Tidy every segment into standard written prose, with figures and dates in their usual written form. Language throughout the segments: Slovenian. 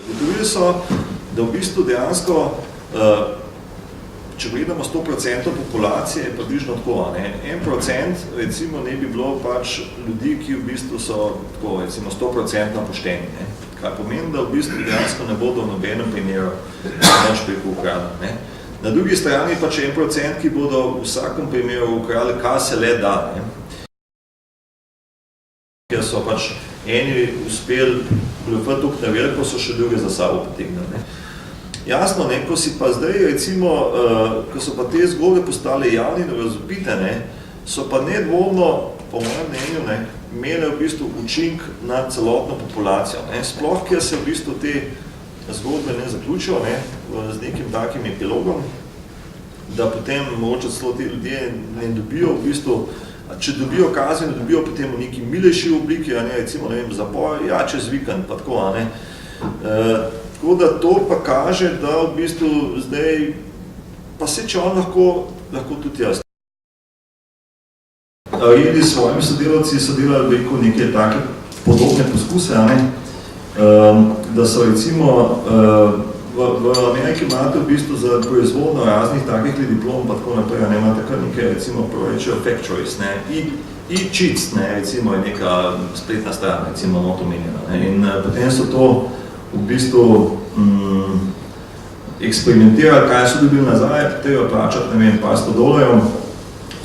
Ugotovili so, da v bistvu dejansko, če gledamo 100% populacije, je približno tako, 1% recimo ne bi bilo pač ljudi, ki v bistvu so tako, recimo 100% pošteni, kar pomeni, da v bistvu dejansko ne bodo v nobenem primeru več preko ukradli. Na drugi strani pač 1%, ki bodo v vsakem primeru ukradli, kar se le da, ker so pač eni uspeli goljufati tukaj na veliko, so še druge za sabo potegnili. Jasno, ko si pa zdaj, recimo, ko so pa te zgodbe postale javne in razvpite, so pa nedvomno, po mojem mnenju, imele v bistvu učink na celotno populacijo. Sploh, ker se v bistvu te zgodbe ne zaključijo z nekim takim epilogom, da potem mogoče celo ti ljudje ne dobijo v bistvu, če dobijo kazni, ne dobijo potem v neki milejši obliki, recimo, ne vem, zapor, ja, čez vikend, pa tako, Tako da to pa kaže, da v bistvu zdaj, pa se če on lahko tudi jaz. Redi s svojimi sodelavci so delali veliko neke take podobne poskuse, da so recimo v Ameriki imate v bistvu za proizvodno raznih takih diplom, pa tako naprej, imate kar nekaj, recimo, proječejo factories, e-cheats, recimo, je neka spletna stran, recimo, not omenjena, in potem so to v bistvu eksperimentirali, kaj so dobili nazaj, treba plačati, ne vem, par $100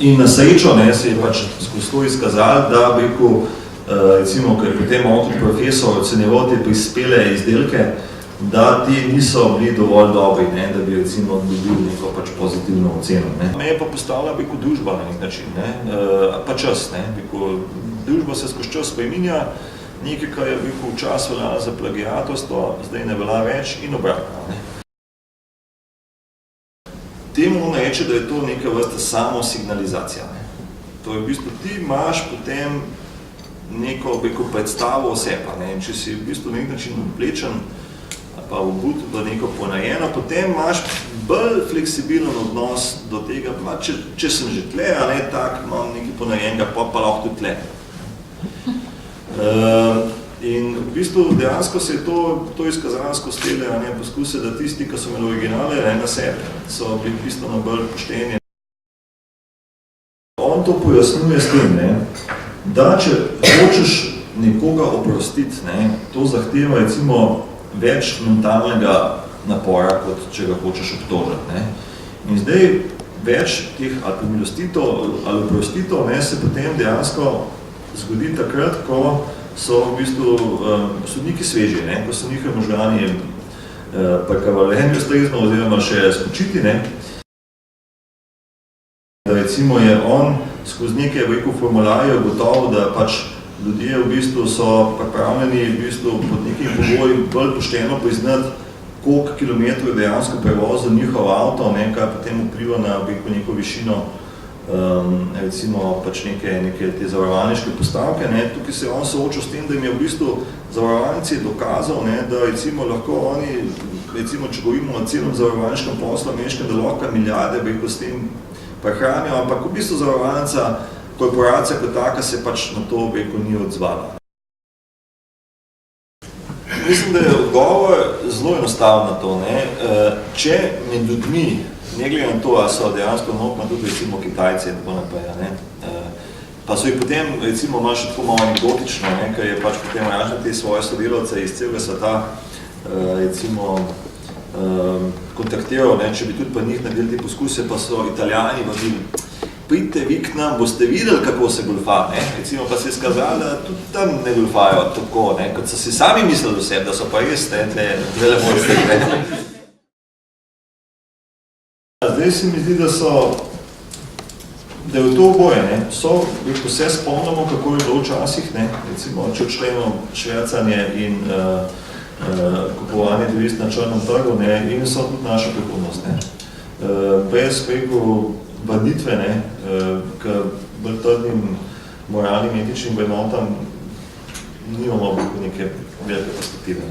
in na srečo se je pač skozi to izkazali, da bi rekel, recimo, ker je potem on kot profesor ocenjeval te prispele izdelke, da ti niso bili dovolj dobri, da bi recimo dobili neko pač pozitivno oceno. Me je pa postavila bi rekel družba na nek način, pa čas, bi rekel, družba se skozi čas spreminja, nekaj, kar je v čas veljalo za plagiatorstvo, zdaj ne velja več in obratno. Temu reče, da je to neka vrsta samosignalizacija. To je v bistvu, ti imaš potem neko predstavo o sebi. Če si v bistvu na nek način oblečen, pa obut v neko ponajeno, potem imaš bolj fleksibilen odnos do tega, če sem že tle, tak imam nekaj ponajenega, pa lahko tudi tle. In v bistvu dejansko se je to izkazalo skozi tele poskuse, da tisti, ki so imeli originale na sebi, so bili bistveno bolj pošteni. On to pojasnjuje s tem, da če hočeš nekoga oprostiti, to zahteva recimo več mentalnega napora, kot če ga hočeš obtožiti. In zdaj več teh ali pomilostitev ali oprostitev se potem dejansko zgodi takrat, ko so v bistvu sodniki sveži, ko so njihovi možgani prekavaleni ustrezno oziroma še spočiti. Da recimo je on skozi nekaj formularjev gotovo, da pač ljudje v bistvu so pripravljeni v bistvu pod nekim pogoji bolj pošteno priznati, koliko kilometrov je dejansko prevozil njihov avto, kar potem vpliva na neko višino recimo pač neke te zavarovalniške postavke. Tukaj se je on soočil s tem, da jim je v bistvu zavarovalnici dokazal, da recimo lahko oni, recimo če govorimo o celem zavarovalniškem poslu, ameriškem, da lahko milijarde s tem prehranijo, ampak v bistvu zavarovalnica, korporacija kot taka se pač na to ni odzvala. Mislim, da je odgovor zelo enostaven na to. Če med ljudmi, ne glede na to, a so dejansko notno tudi recimo Kitajci in tako naprej, pa so jih potem recimo malo še tako malo anekdotično, ker je pač potem ražne te svoje sodelavce iz celega sveta recimo kontaktiral, če bi tudi pa njih naredili te poskuse, pa so Italijani pridite vi k nam, boste videli, kako se golfa, recimo pa se je skazali, da tudi tam ne golfajo tako, kot so si sami mislili v sebi, da so pa res, zdaj mojste. Zdaj se mi zdi, da je to oboje, vse spomnimo, kako je bilo včasih, recimo, če odštejemo švercanje in kupovanje deviz na črnem trgu, in so tudi naša prihodnost. Brez vrnitve, k bolj trdnim moralnim, etičnim vrednotam nimamo neke velike perspektive.